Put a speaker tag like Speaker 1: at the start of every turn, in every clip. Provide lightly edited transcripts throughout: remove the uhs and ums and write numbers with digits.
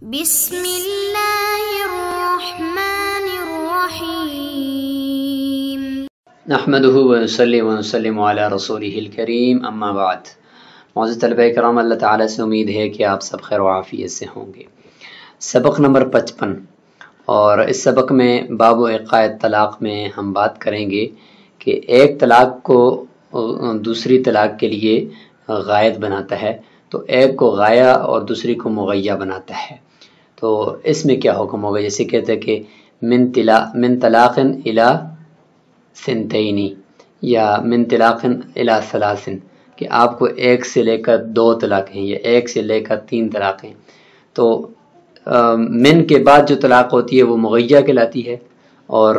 Speaker 1: بسم اللہ الرحمن الرحیم
Speaker 2: نحمده ونصلی ونسلم علی رسولہ الکریم اما بعد۔ معزز طلبہ کرام، اللہ تعالیٰ سے امید ہے کہ آپ سب خیر و عافیت سے ہوں گے۔ سبق نمبر 55، اور اس سبق میں باب و عقائد طلاق میں ہم بات کریں گے کہ ایک طلاق کو دوسری طلاق کے لیے غائد بناتا ہے، تو ایک کو غایہ اور دوسری کو مغیہ بناتا ہے، تو اس میں کیا حکم ہوگا؟ جیسے کہتے ہیں کہ من طلاق الی ثنتین یا من طلاق الی ثلاث، کہ آپ کو ایک سے لے کر 2 طلاقیں یا ایک سے لے کر 3 طلاقیں، تو من کے بعد جو طلاق ہوتی ہے وہ مغیہ کہلاتی ہے، اور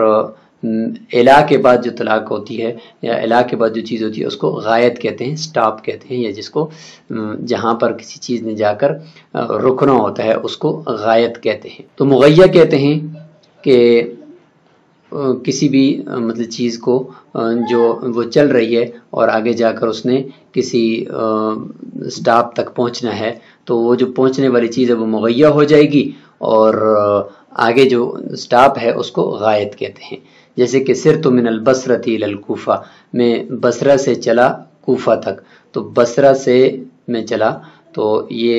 Speaker 2: الا کے بعد جو طلاق ہوتی ہے یا الا کے بعد جو چیز ہوتی ہے اس کو غائد کہتے ہیں، سٹاپ کہتے ہیں، یا جس کو جہاں پر کسی چیز نے جا کر رکنا ہوتا ہے اس کو غائد کہتے ہیں۔ تو مغیہ کہتے ہیں کہ کسی بھی مطلب چیز کو جو وہ چل رہی ہے اور آگے جا کر اس نے کسی سٹاپ تک پہنچنا ہے، تو وہ جو پہنچنے والی چیز ہے وہ مغیہ ہو جائے گی، اور آگے جو سٹاپ ہے اس کو غائد کہتے ہیں۔ جیسے کہ سرت من البصرۃ الی الکوفہ، میں بصرہ سے چلا کوفہ تک، تو بصرہ سے میں چلا تو یہ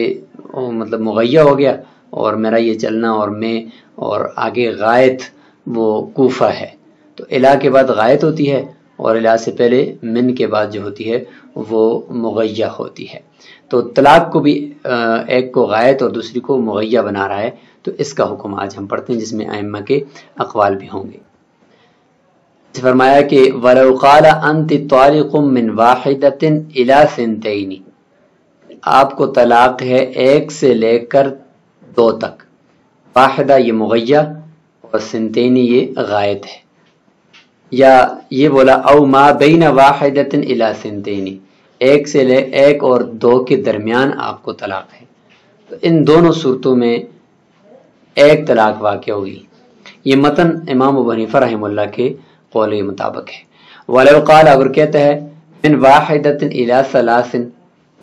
Speaker 2: مطلب مغیہ ہو گیا، اور میرا یہ چلنا اور آگے غائد وہ کوفہ ہے، تو الا کے بعد غائد ہوتی ہے، اور الا سے پہلے من کے بعد جو ہوتی ہے وہ مغیہ ہوتی ہے۔ تو طلاق کو بھی ایک کو غائد اور دوسری کو مغیہ بنا رہا ہے، تو اس کا حکم آج ہم پڑھتے ہیں، جس میں ائمہ کے اقوال بھی ہوں گے۔ فرمایا کہ وَلَوْ قَالَ أَنْتِ طَالِقٌ مِّنْ وَاحِدَةٍ إِلَى ثِنْتَيْنِ، آپ کو طلاق ہے ایک سے لے کر 2 تک، واحدہ یہ مغیہ اور ثنتین یہ غائد ہے، یا یہ بولا او ما بین واحدۃ الی ثنتین، ایک سے لے 1 اور 2 کے درمیان آپ کو طلاق ہے، تو ان دونوں صورتوں میں ایک طلاق واقع ہوگی۔ یہ متن امام ابو حنیفہ رحمہ اللہ کے قول کے مطابق ہے۔ وَلَوْ قَالَ، اگر کہتا ہے من واحدۃ الی ثلاث،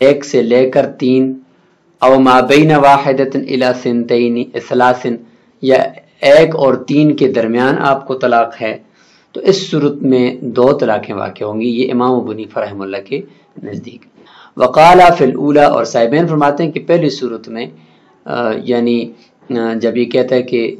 Speaker 2: ایک سے لے کر 3، او ما بین واحدۃ الی ثلاث، یا 1 اور 3 کے درمیان آپ کو طلاق ہے، تو اس صورت میں 2 طلاقیں واقع ہوں گی، یہ امام ابو حنیفہ رحمہ اللہ کے نزدیک۔ وقال فی الاولی، اور صاحبین فرماتے ہیں کہ پہلی صورت میں یعنی جب یہ کہتا ہے کہ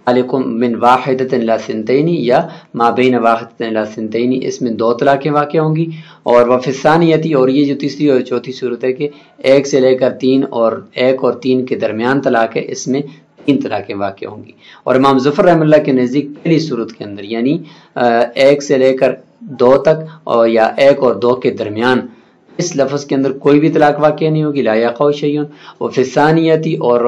Speaker 2: طالق من واحدۃ الی ثنتین یا ما بین واحدۃ الی ثنتین، اس میں 2 طلاقیں واقع ہوں گی، اور وفی الثانیۃ، اور یہ جو تیسری اور چوتھی صورت ہے کہ 1 سے لے کر 3 اور 1 اور 3 کے درمیان طلاق ہے، اس میں 3 طلاقیں واقع ہوں گی۔ اور امام ظفر رحمہ اللہ کے نزدیک پہلی صورت کے اندر یعنی 1 سے لے کر 2 تک، اور یا 1 اور 2 کے درمیان، اس لفظ کے اندر کوئی بھی طلاق واقع نہیں ہوگی، لا یقع شیء۔ وفی الثانیۃ، اور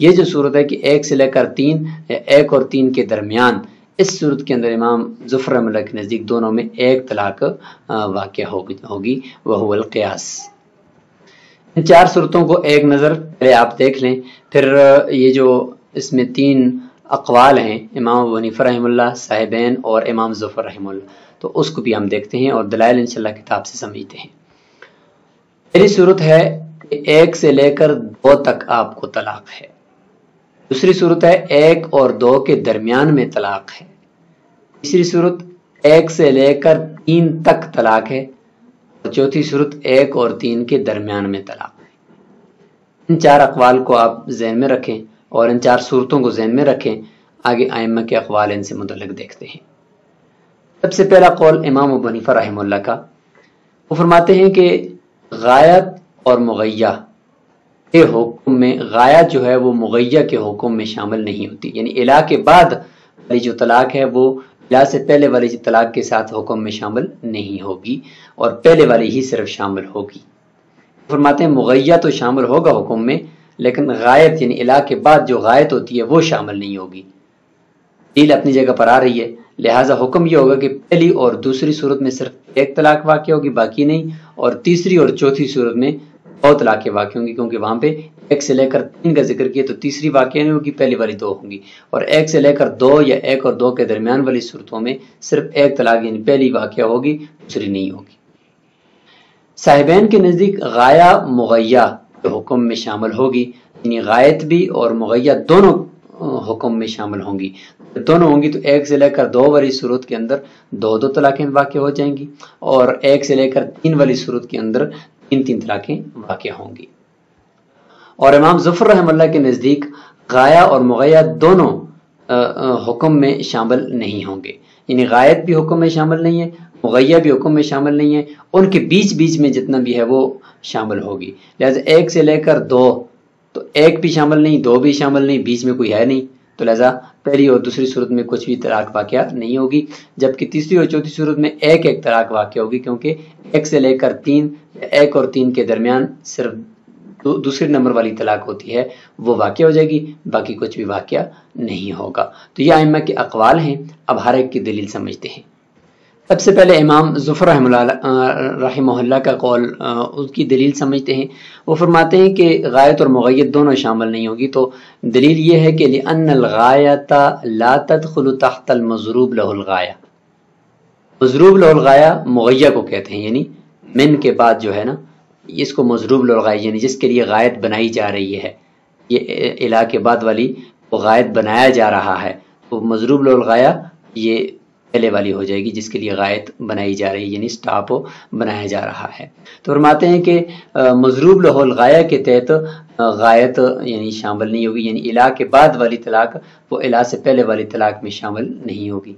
Speaker 2: یہ جو صورت ہے کہ 1 سے لے کر 3 یا 1 اور 3 کے درمیان، اس صورت کے اندر امام ظفر رحمہ اللہ کے نزدیک دونوں میں 1 طلاق واقع ہوگی، وہو القیاس۔ ان 4 صورتوں کو ایک نظر پہلے آپ دیکھ لیں، پھر یہ جو اس میں 3 اقوال ہیں، امام ابو حنیفہ رحمہ اللہ، صاحبین اور امام ظفر رحمہ اللہ، تو اس کو بھی ہم دیکھتے ہیں اور دلائل انشاءاللہ کتاب سے سمجھتے ہیں۔ پہلی صورت ہے کہ 1 سے لے کر 2 تک آپ کو طلاق ہے، دوسری صورت ہے 1 اور 2 کے درمیان میں طلاق ہے، تیسری صورت 1 سے لے کر 3 تک طلاق ہے، اور چوتھی صورت 1 اور 3 کے درمیان میں طلاق ہے۔ ان 4 اقوال کو آپ ذہن میں رکھیں اور ان 4 صورتوں کو ذہن میں رکھیں، آگے ائمہ کے اقوال ان سے متعلق دیکھتے ہیں۔ سب سے پہلا قول امام ابو حنیفہ رحمہ اللہ کا، وہ فرماتے ہیں کہ غایت اور مغیہ کے حکم میں، غایت جو ہے وہ مغیہ کے حکم میں شامل نہیں ہوتی، یعنی الا کے بعد والی جو طلاق ہے وہ الا سے پہلے والی طلاق کے ساتھ حکم میں شامل نہیں ہوگی، اور پہلے والی ہی صرف شامل ہوگی۔ فرماتے ہیں مغیہ تو شامل ہوگا حکم میں، لیکن غایت یعنی الا کے بعد جو غایت ہوتی ہے وہ شامل نہیں ہوگی۔ دلیل اپنی جگہ پر آ رہی ہے، لہٰذا حکم یہ ہوگا کہ پہلی اور دوسری صورت میں صرف 1 طلاق واقع ہوگی، باقی نہیں، اور تیسری اور چوتھی صورت میں 2 طلاقیں واقع ہوں گی، کیونکہ وہاں پہ 1 سے لے کر 3 کا ذکر کیا تو تیسری واقع نہیں ہوگی، پہلی والی 2 ہوں گی، اور 1 سے لے کر 2 یا 1 اور 2 کے درمیان والی صورتوں میں صرف 1 طلاق یعنی پہلی واقع ہوگی، دوسری نہیں ہوگی۔ صاحبین کے نزدیک غایہ مغیہ کے حکم میں شامل ہوگی، یعنی غایت بھی اور مغیہ دونوں حکم میں شامل ہوں گی. دونوں ہوں گی تو ایک سے لے کر 2 والی صورت کے اندر 2 طلاقیں واقع ہو جائیں گی، اور ایک سے لے کر 3 والی صورت کے اندر 3 طلاقیں واقع ہوں گی. اور امام ظفر رحم اللہ کے نزدیک غایہ اور مغیہ دونوں حکم میں شامل نہیں ہوں گے، یعنی غایت بھی حکم میں شامل نہیں ہے، مغیہ بھی حکم میں شامل نہیں ہے، ان کے بیچ میں جتنا بھی ہے وہ شامل ہوگی. لہذا 1 سے لے کر 2 تو 1 بھی شامل نہیں، 2 بھی شامل نہیں، بیچ میں کوئی ہے نہیں، تو لہذا پہلی اور دوسری صورت میں کچھ بھی طلاق واقعہ نہیں ہوگی، جبکہ تیسری اور چوتھی صورت میں ایک طلاق واقع ہوگی، کیونکہ 1 سے لے کر 3، 1 اور 3 کے درمیان صرف دوسری نمبر والی طلاق ہوتی ہے، وہ واقع ہو جائے گی، باقی کچھ بھی واقعہ نہیں ہوگا. تو یہ ائمہ کے اقوال ہیں. اب ہر ایک کی دلیل سمجھتے ہیں. سب سے پہلے امام ظفر رحمہ اللہ کا قول، اس کی دلیل سمجھتے ہیں. وہ فرماتے ہیں کہ غایت اور مغیت دونوں شامل نہیں ہوگی. تو دلیل یہ ہے کہ لأن الغایۃ لا تدخل تحت المضروب له الغایہ. مضروب له الغایہ مغیہ کو کہتے ہیں، یعنی من کے بعد جو ہے نا، اس کو مضروب له الغایہ یعنی جس کے لیے غایت بنائی جا رہی ہے، یہ الہ کے بعد والی وہ غایت بنایا جا رہا ہے، تو مضروب له الغایہ یہ پہلے والی ہو جائے گی جس کے لیے غایت بنائی جا رہی ہے، یعنی سٹاپ بنایا جا رہا ہے. تو فرماتے ہیں کہ مضروب له الغایہ کے تحت غایت یعنی شامل نہیں ہوگی، یعنی الہ کے بعد والی طلاق وہ الہ سے پہلے والی طلاق میں شامل نہیں ہوگی.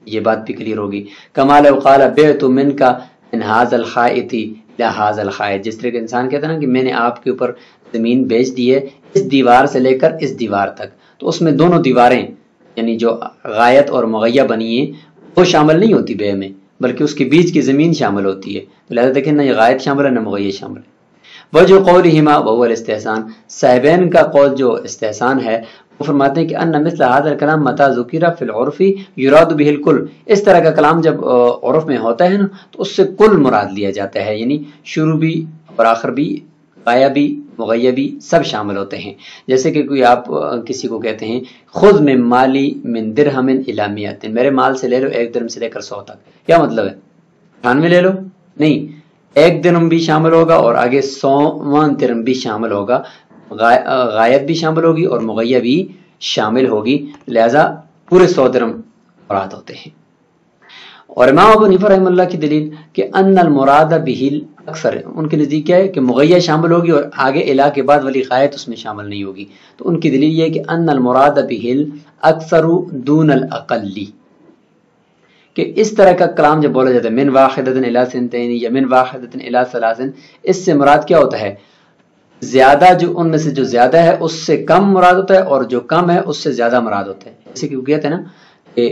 Speaker 2: یہ بات بھی کلیئر ہوگی. کما لو قال بعت منک من هذا الخائط الى هذا الخائط، جس طرح کہ انسان کہتا ہے نا کہ میں نے آپ کے اوپر زمین بیچ دی ہے اس دیوار سے لے کر اس دیوار تک، تو اس میں دونوں دیواریں یعنی جو غایت اور مغیہ بنی ہیں وہ شامل نہیں ہوتی بے میں، بلکہ اس کے بیچ کی زمین شامل ہوتی ہے. تو لہذا دیکھیں نہ یہ غایت شامل ہے نہ مغیہ شامل ہے. وجہ قولہما وہو الاستحسان، صاحبین کا قول جو استحسان ہے، وہ فرماتے ہیں کہ ان مثل هذا الكلام متى ذکر فی العرف یراد به الکل. اس طرح کا کلام جب عرف میں ہوتا ہے نا تو اس سے کل مراد لیا جاتا ہے، یعنی شروع بھی اور آخر بھی، غایہ بھی مغیہ بھی سب شامل ہوتے ہیں. جیسے کہ کوئی آپ کسی کو کہتے ہیں خذ من مالی من درہم الی مئۃ، میرے مال سے لے لو 1 درہم سے لے کر 100 تک. کیا مطلب ہے؟ 98 لے لو؟ نہیں، 1 درہم بھی شامل ہوگا اور آگے 100واں درہم بھی شامل ہوگا، غایت بھی شامل ہوگی اور مغیہ بھی شامل ہوگی، لہذا پورے 100 درہم مراد ہوتے ہیں. اور امام ابو حنیفہ رحمہ اللہ کی دلیل کہ ان المراد به اکثر، ان کے نزدیک کیا ہے کہ مغیہ شامل ہوگی اور آگے الہ کے بعد والی غایت اس میں شامل نہیں ہوگی. تو ان کی دلیل یہ ہے کہ ان المراد به اکثر دون الاقل، کہ اس طرح کا کلام جب بولا جاتا ہے من واحدۃ الی ثنتین یا من واحدۃ الی ثلاث، اس سے مراد کیا ہوتا ہے؟ زیادہ، جو ان میں سے جو زیادہ ہے اس سے کم مراد ہوتا ہے، اور جو کم ہے اس سے زیادہ مراد ہوتا ہے. جیسے کہ وہ کہتے ہیں نا کہ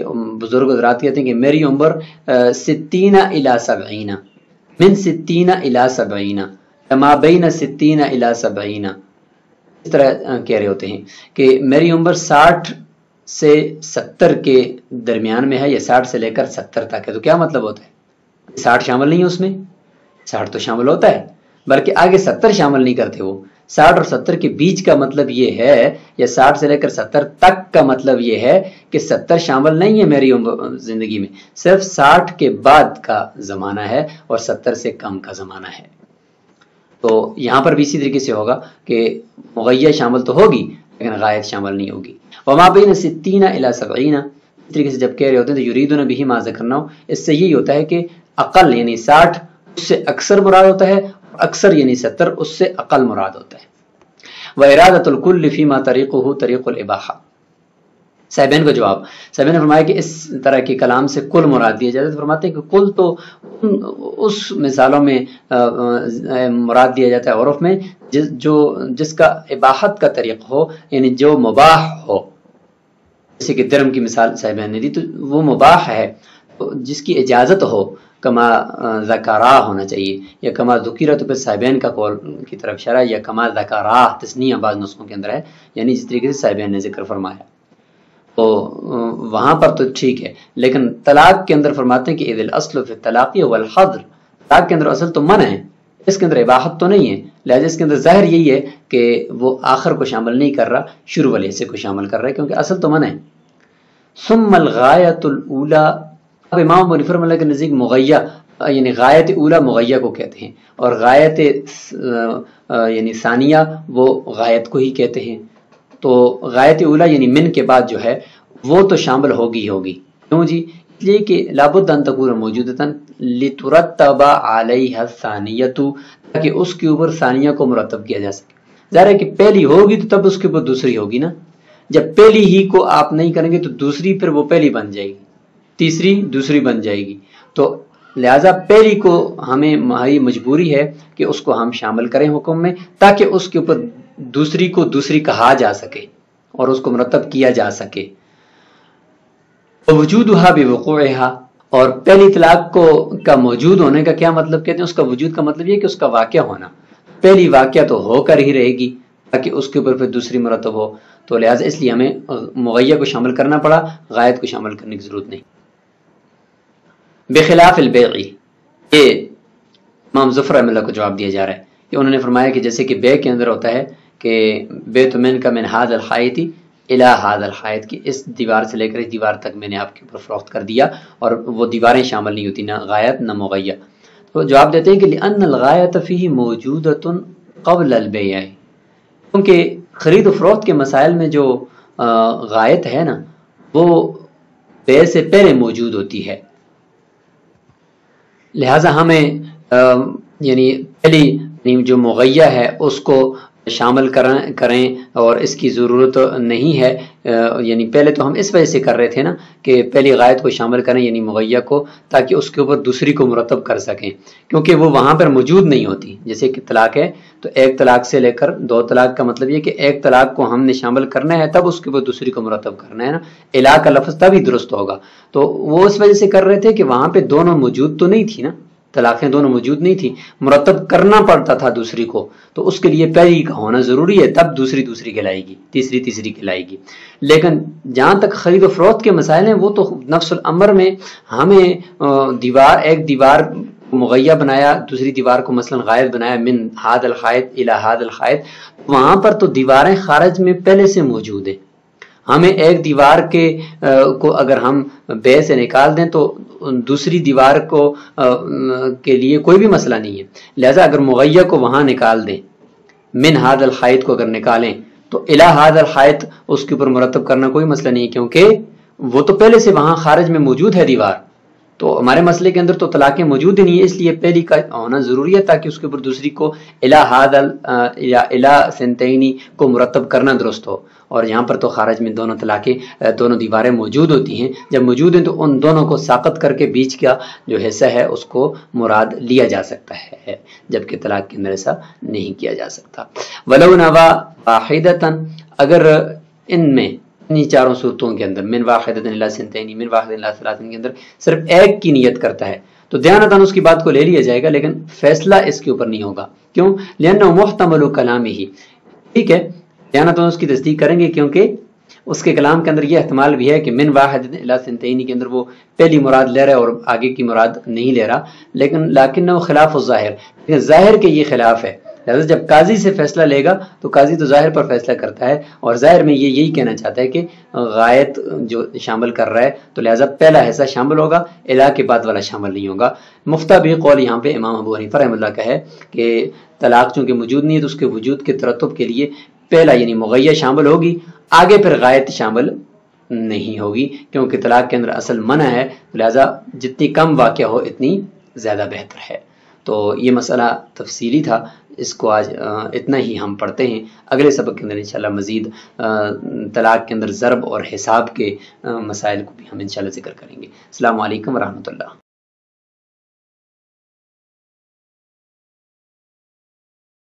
Speaker 2: بزرگ حضرات کہتے ہیں کہ میری عمر 60 الی 70، من 60 الی 70، ما بین 60 الی 70، اس طرح کہہ رہے ہوتے ہیں کہ میری عمر 60 سے 70 کے درمیان میں ہے، یا 60 سے لے کر 70 تک ہے. تو کیا مطلب ہوتا ہے؟ 60 شامل نہیں ہے اس میں، 60 تو شامل ہوتا ہے بلکہ آگے 70 شامل نہیں کرتے. وہ 60 اور 70 کے بیچ کا مطلب یہ ہے، یا 60 سے لے کر 70 تک کا مطلب یہ ہے کہ 70 شامل نہیں ہے میری زندگی میں، صرف 60 کے بعد کا زمانہ ہے اور 70 سے کم کا زمانہ ہے. تو یہاں پر بھی اسی طریقے سے ہوگا کہ مغیہ شامل تو ہوگی لیکن غایت شامل نہیں ہوگی. وما بین 60 الی 70، اس طریقے سے جب کہہ رہے ہوتے ہیں تو یریدون بہ ما ذکرنا، اس سے یہی ہوتا ہے کہ اقل یعنی 60 اس سے اکثر مراد ہوتا ہے، اکثر یعنی 70 اس سے اقل مراد ہوتا ہے. وَإِرَادَةُ الْكُلِّ فِيمَا طَرِيقُهُ طَرِيقُ الْإِبَاحَةِ، صاحبین کو جواب، صاحبین نے فرمایا کہ اس طرح کے کلام سے کل مراد دیا جاتا ہے. فرماتے ہیں کہ کل تو اس مثالوں میں مراد دیا جاتا ہے عرف میں جس کا اباحت کا طریق ہو، یعنی جو مباح ہو. جیسے کہ درم کی مثال صاحبین نے دی تو وہ مباح ہے، جس کی اجازت ہو، کما ذکرہ ہونا چاہیے، یا کما ذکرہ تو پھر صاحبین کا قول کی طرف اشارہ، یا کما ذکرہ تثنیہ بعض نسخوں کے اندر ہے، یعنی جس طریقے سے صاحبین نے ذکر فرمایا. تو وہاں پر تو ٹھیک ہے، لیکن طلاق کے اندر فرماتے ہیں کہ اذ الاصل فی الطلاق والحظر، طلاق کے اندر اصل تو منع ہے، اس کے اندر اباحت تو نہیں ہے، لہذا اس کے اندر ظاہر یہی ہے کہ وہ آخر کو شامل نہیں کر رہا، شروع والے حصے کو شامل کر رہا ہے، کیونکہ اصل تو منع ہے. ثم الغایۃ الاولی، اب امام ابو حنیفہ رحمہ اللہ کے نزدیک مغیہ یعنی غایت اولا مغیہ کو کہتے ہیں، اور غایت یعنی ثانیہ وہ غایت کو ہی کہتے ہیں۔ تو غایت اولا یعنی من کے بعد جو ہے وہ تو شامل ہوگی ہوگی، کیوں جی؟ اس لیے کہ لابد ان تکون موجودتاً لترتب علیہ الثانیۃ، تاکہ اس کے اوپر ثانیہ کو مرتب کیا جا سکے۔ ظاہر ہے کہ پہلی ہوگی تو تب اس کے اوپر دوسری ہوگی نا، جب پہلی ہی کو آپ نہیں کریں گے تو دوسری پھر وہ پہلی بن جائے گی، تیسری دوسری بن جائے گی، تو لہٰذا پہلی کو ہمیں ہماری مجبوری ہے کہ اس کو ہم شامل کریں حکم میں، تاکہ اس کے اوپر دوسری کو دوسری کہا جا سکے اور اس کو مرتب کیا جا سکے۔ وجودها بوقوعها، اور پہلی طلاق کو کا موجود ہونے کا کیا مطلب کہتے ہیں؟ اس کا وجود کا مطلب یہ کہ اس کا واقع ہونا، پہلی واقعہ تو ہو کر ہی رہے گی تاکہ اس کے اوپر پھر دوسری مرتب ہو، تو لہٰذا اس لیے ہمیں مغیہ کو شامل کرنا پڑا، غایت کو شامل کرنے کی ضرورت نہیں۔ بخلاف البیع، یہ امام ظفر رحمہ اللہ کو جواب دیا جا رہا ہے کہ انہوں نے فرمایا کہ جیسے کہ بیع کے اندر ہوتا ہے کہ بیت من کا من ھذا الحائط الی ھذا الحائط، کی اس دیوار سے لے کر اس دیوار تک میں نے آپ کے اوپر فروخت کر دیا، اور وہ دیواریں شامل نہیں ہوتی، نہ غایت نہ مغیہ۔ تو جواب دیتے ہیں کہ لأن الغایۃ فیہ موجودۃ قبل البیع، کیونکہ خرید و فروخت کے مسائل میں جو غایت ہے نا وہ بیع سے پہلے موجود ہوتی ہے، لہٰذا ہمیں یعنی پہلی جو مغیہ ہے اس کو شامل کریں اور اس کی ضرورت نہیں ہے، یعنی پہلے تو ہم اس وجہ سے کر رہے تھے نا کہ پہلی غایت کو شامل کریں یعنی مغیہ کو، تاکہ اس کے اوپر دوسری کو مرتب کر سکیں، کیونکہ وہ وہاں پر موجود نہیں ہوتی۔ جیسے کہ طلاق ہے تو ایک طلاق سے لے کر دو طلاق کا مطلب یہ کہ ایک طلاق کو ہم نے شامل کرنا ہے تب اس کے اوپر دوسری کو مرتب کرنا ہے نا، الا کا لفظ تب ہی درست ہوگا، تو وہ اس وجہ سے کر رہے تھے کہ وہاں پہ دونوں موجود تو نہیں تھی نا، طلاقیں دونوں موجود نہیں تھی، مرتب کرنا پڑتا تھا دوسری کو، تو اس کے لیے پہلی کا ہونا ضروری ہے، تب دوسری دوسری کہلائے گی، تیسری تیسری کہلائے گی۔ لیکن جہاں تک خرید و فروخت کے مسائل ہیں وہ تو نفس الامر میں ہمیں ایک دیوار مغیہ بنایا، دوسری دیوار کو مثلا غائب بنایا، من ھذا الحائط الی ھذا الحائط، وہاں پر تو دیواریں خارج میں پہلے سے موجود ہیں، ہمیں ایک دیوار کو اگر ہم بیع سے نکال دیں تو دوسری دیوار کے لیے کوئی بھی مسئلہ نہیں ہے، لہذا اگر مغیہ کو وہاں نکال دیں، من ھذا الحائط کو اگر نکالیں تو الی ھذا الحائط اس کے اوپر مرتب کرنا کوئی مسئلہ نہیں ہے، کیونکہ وہ تو پہلے سے وہاں خارج میں موجود ہے دیوار، تو ہمارے مسئلے کے اندر تو طلاقیں موجود ہی نہیں ہے، اس لیے پہلی کا ہونا ضروری ہے تاکہ اس کے اوپر دوسری کو الی ھذا یا الی ثنتین کو مرتب کرنا درست ہو، اور یہاں پر تو خارج میں دونوں طلاقیں دونوں دیواریں موجود ہوتی ہیں، جب موجود ہیں تو ان دونوں کو ساقط کر کے بیچ کا جو حصہ ہے اس کو مراد لیا جا سکتا ہے، جبکہ طلاق کے اندر ایسا نہیں کیا جا سکتا۔ ولو نوی واحدۃ، اگر ان میں انہی چاروں صورتوں کے اندر من واحدۃ الی ثنتین من واحدۃ الی ثلاث کے اندر صرف ایک کی نیت کرتا ہے تو دیانتاً اس کی بات کو لے لیا جائے گا، لیکن فیصلہ اس کے اوپر نہیں ہوگا، کیوں؟ لأنہ محتمل کلامہ، ٹھیک ہے، دیانتاً اس کی تصدیق کریں گے کیونکہ اس کے کلام کے اندر یہ احتمال بھی ہے کہ من واحد الی ثنتین کے اندر وہ پہلی مراد لے رہا ہے اور آگے کی مراد نہیں لے رہا، لیکن خلاف الظاہر، لیکن ظاہر کے یہ خلاف ہے، لہذا جب قاضی سے فیصلہ لے گا تو قاضی تو ظاہر پر فیصلہ کرتا ہے، اور ظاہر میں یہ یہی کہنا چاہتا ہے کہ غایت جو شامل کر رہا ہے تو لہذا پہلا حصہ شامل ہوگا، الا کے بعد والا شامل نہیں ہوگا۔ مفتہ بھی قول یہاں پہ امام ابو حنیفہ رحمہ اللہ کا ہے کہ طلاق چونکہ موجود نہیں ہے تو اس کے وجود کے ترتب کے لیے پہلا یعنی مغیہ شامل ہوگی، آگے پھر غایت شامل نہیں ہوگی، کیونکہ طلاق کے اندر اصل منع ہے، لہذا جتنی کم واقع ہو اتنی زیادہ بہتر ہے۔ تو یہ مسئلہ تفصیلی تھا، اس کو آج اتنا ہی ہم پڑھتے ہیں، اگلے سبق کے اندر انشاءاللہ مزید طلاق کے اندر ضرب اور حساب کے مسائل کو بھی ہم انشاءاللہ ذکر کریں گے۔ السلام علیکم ورحمۃ اللہ۔